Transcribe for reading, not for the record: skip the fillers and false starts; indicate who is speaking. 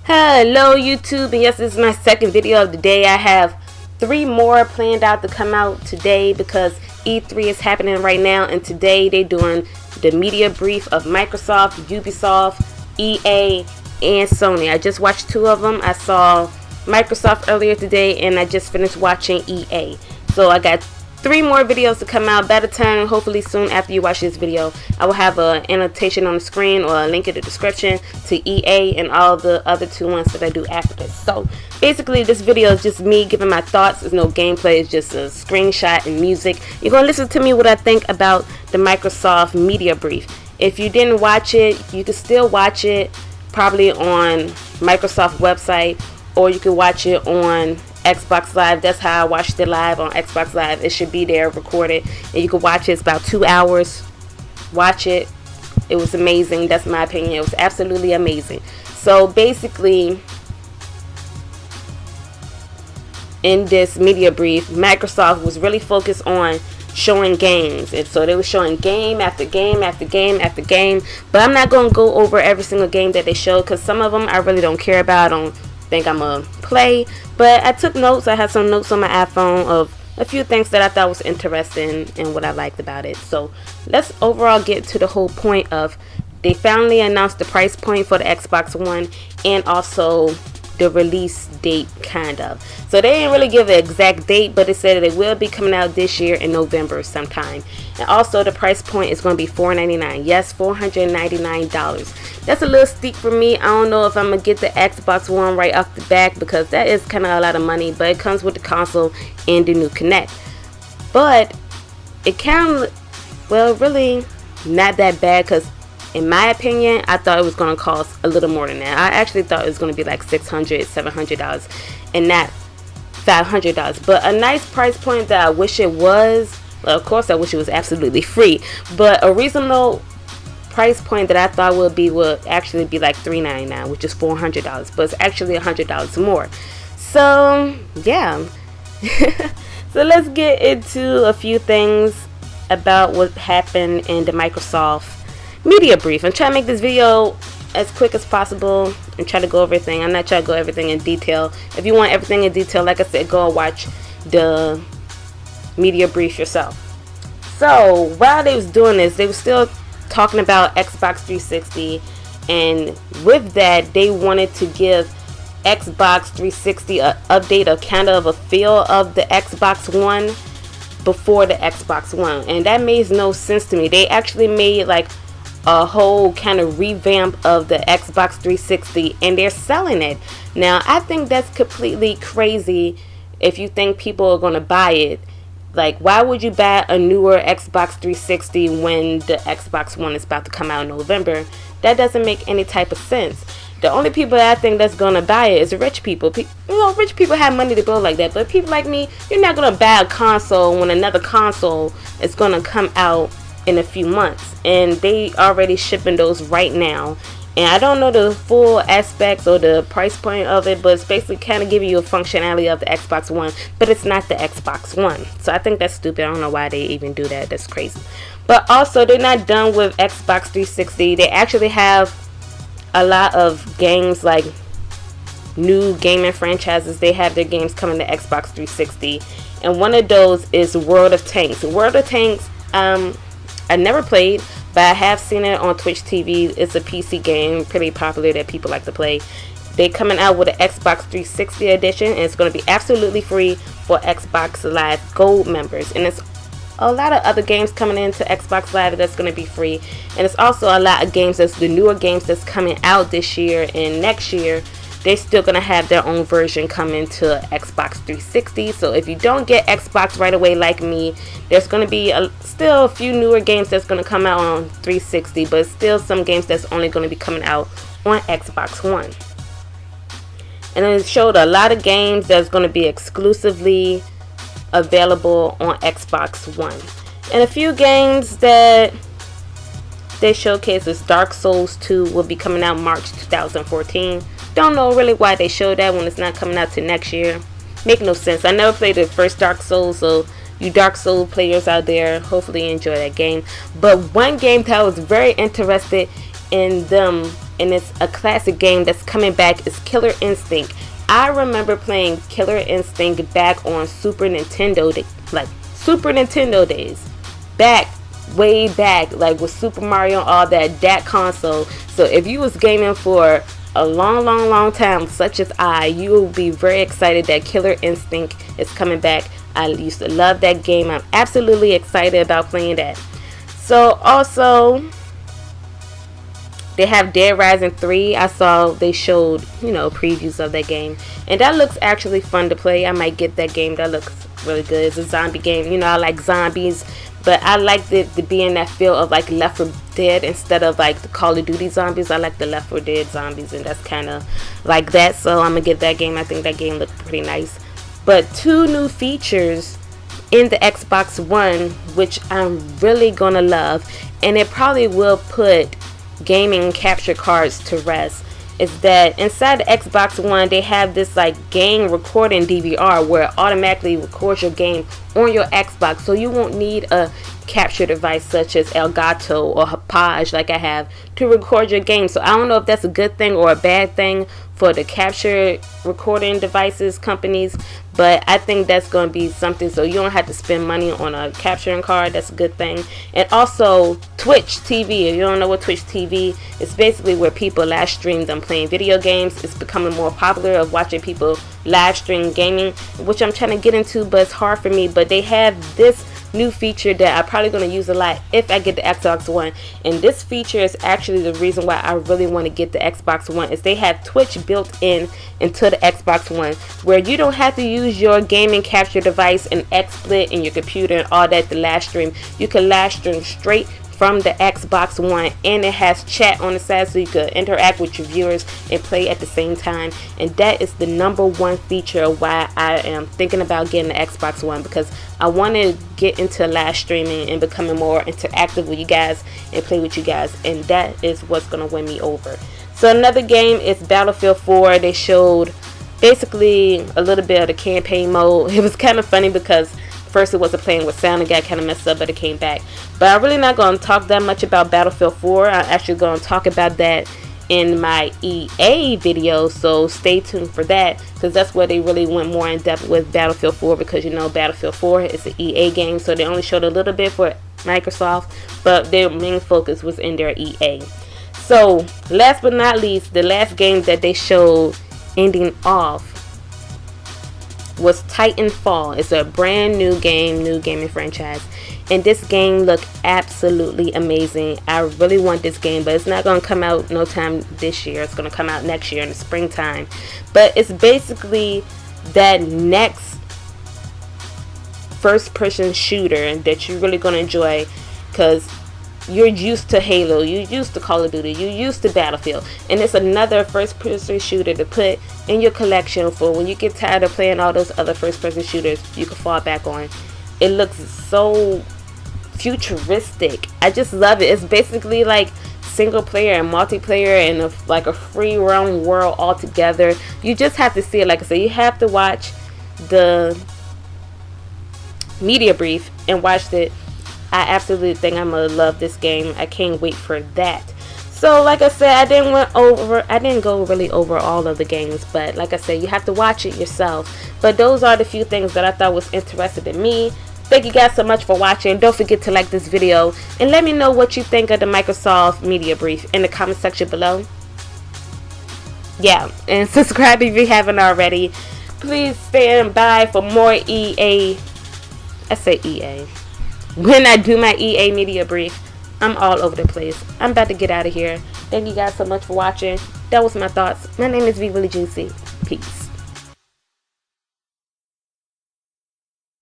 Speaker 1: Hello YouTube, and yes, this is my second video of the day. I have 3 more planned out to come out today because E3 is happening right now, and today they're doing the media brief of Microsoft, Ubisoft, EA, and Sony. I just watched 2 of them. I saw Microsoft earlier today, and I just finished watching EA. So I got 3 more videos to come out. By the time, hopefully soon after you watch this video, I will have an annotation on the screen or a link in the description to EA and all the other 2 ones that I do after this. So basically this video is just me giving my thoughts. There's no gameplay, it's just a screenshot and music. You're going to listen to me what I think about the Microsoft media brief. If you didn't watch it, you can still watch it probably on Microsoft website, or you can watch it on Xbox Live. That's how I watched it live on Xbox Live. It should be there recorded, and you can watch it. It's about 2 hours. Watch it. It was amazing. That's my opinion. It was absolutely amazing. So basically, in this media brief, Microsoft was really focused on showing games, and so they were showing game after game after game after game. But I'm not going to go over every single game that they showed, because some of them I really don't care about. I don't think I'm gonna play, but I took notes. I have some notes on my iPhone of a few things that I thought was interesting and what I liked about it. So let's overall get to the whole point of, they finally announced the price point for the Xbox One and also the release date, kind of. So they didn't really give the exact date, but it said that it will be coming out this year in November sometime. And also the price point is going to be $499. Yes, $499. That's a little steep for me. I don't know if I'm going to get the Xbox One right off the bat, because that is kind of a lot of money, but it comes with the console and the new Kinect. But it can, well, really not that bad, because in my opinion, I thought it was going to cost a little more than that. I actually thought it was going to be like $600, $700 and not $500. But a nice price point that I wish it was, well, of course I wish it was absolutely free, but a reasonable price point that I thought would actually be like $399, which is $400, but it's actually $100 more. So yeah. So let's get into a few things about what happened in the Microsoft media brief. I'm trying to make this video as quick as possible and try to go over everything. I'm not trying to go everything in detail. If you want everything in detail, like I said, go and watch the media brief yourself. So while they was doing this, they were still talking about Xbox 360, and with that they wanted to give Xbox 360 an update, a kind of a feel of the Xbox One before the Xbox One, and that makes no sense to me. They actually made like a whole kind of revamp of the Xbox 360, and they're selling it. Now I think that's completely crazy if you think people are going to buy it. Like, why would you buy a newer Xbox 360 when the Xbox One is about to come out in November? That doesn't make any type of sense. The only people that I think that's going to buy it is rich people. You know, rich people have money to go like that, but people like me, you're not going to buy a console when another console is going to come out in a few months, and they already shipping those right now. And I don't know the full aspects or the price point of it, but it's basically kind of giving you a functionality of the Xbox One, but it's not the Xbox One. So I think that's stupid. I don't know why they even do that. That's crazy. But also, they're not done with Xbox 360. They actually have a lot of games, like new gaming franchises. They have their games coming to Xbox 360, and one of those is World of Tanks. World of Tanks, I never played, but I have seen it on Twitch TV. It's a PC game, pretty popular that people like to play. They're coming out with an Xbox 360 edition, and it's going to be absolutely free for Xbox Live Gold members. And it's a lot of other games coming into Xbox Live that's going to be free. And it's also a lot of games, that's the newer games that's coming out this year and next year. They're still going to have their own version coming to Xbox 360. So if you don't get Xbox right away like me, there's going to be still a few newer games that's going to come out on 360, but still some games that's only going to be coming out on Xbox One. And it showed a lot of games that's going to be exclusively available on Xbox One. And a few games that they showcased is Dark Souls 2 will be coming out March 2014. Don't know really why they showed that when it's not coming out to next year. Make no sense. I never played the first Dark Souls, so you Dark Souls players out there, hopefully you enjoy that game. But one game that I was very interested in them and it's a classic game that's coming back. It's Killer Instinct. I remember playing Killer Instinct back on Super Nintendo, like Super Nintendo days, way back, like with Super Mario and all that console. So if you was gaming for a long time, such as you will be very excited that Killer Instinct is coming back. I used to love that game. I'm absolutely excited about playing that. So also, they have Dead Rising 3. I saw they showed, previews of that game, and that looks actually fun to play. I might get that game. That looks really good. It's a zombie game. I like zombies, but I like it to be in that feel of like Left 4 Dead instead of like the Call of Duty zombies. I like the Left 4 Dead zombies, and that's kind of like that. So I'm gonna get that game. I think that game looked pretty nice. But 2 new features in the Xbox One, which I'm really gonna love, and it probably will put gaming capture cards to rest, is that inside the Xbox One they have this like game recording DVR where it automatically records your game on your Xbox, so you won't need a capture device such as Elgato or Hauppauge like I have to record your game. So I don't know if that's a good thing or a bad thing for the capture recording devices companies, but I think that's going to be something, so you don't have to spend money on a capturing card. That's a good thing. And also Twitch TV. If you don't know what Twitch TV is, it's basically where people live stream them playing video games. It's becoming more popular of watching people live stream gaming, which I'm trying to get into, but it's hard for me. But they have this new feature that I'm probably going to use a lot if I get the Xbox One, and this feature is actually the reason why I really want to get the Xbox One, is they have Twitch built into the Xbox One, where you don't have to use your gaming capture device and XSplit in your computer and all that to live stream. You can live stream straight from the Xbox One, and it has chat on the side so you could interact with your viewers and play at the same time. And that is the #1 feature why I am thinking about getting the Xbox One, because I want to get into live streaming and becoming more interactive with you guys and play with you guys, and that is what's going to win me over. So another game is Battlefield 4. They showed basically a little bit of the campaign mode. It was kind of funny because first it wasn't playing with sound, it got kind of messed up, but it came back. But I'm really not going to talk that much about Battlefield 4. I'm actually going to talk about that in my EA video, so stay tuned for that, because that's where they really went more in depth with Battlefield 4, because Battlefield 4 is an EA game, so they only showed a little bit for Microsoft, but their main focus was in their EA. So last but not least, the last game that they showed ending off was Titanfall. It's a brand new game, new gaming franchise, and this game looked absolutely amazing. I really want this game, but it's not going to come out no time this year. It's going to come out next year in the springtime. But it's basically that next first person shooter that you're really going to enjoy, because you're used to Halo, you're used to Call of Duty, you're used to Battlefield, and it's another first person shooter to put in your collection for when you get tired of playing all those other first person shooters, you can fall back on. It looks so futuristic. I just love it. It's basically like single player and multiplayer and like a free roam world all together. You just have to see it. Like I said, you have to watch the media brief and watch it. I absolutely think I'm gonna love this game. I can't wait for that. So like I said, I didn't go really over all of the games, but like I said, you have to watch it yourself. But those are the few things that I thought was interested in me. Thank you guys so much for watching. Don't forget to like this video and let me know what you think of the Microsoft media brief in the comment section below. Yeah, and subscribe if you haven't already. Please stand by for more EA. I say EA. When I do my EA media brief, I'm all over the place. I'm about to get out of here. Thank you guys so much for watching. That was my thoughts. My name is Viva La Juicy. Peace.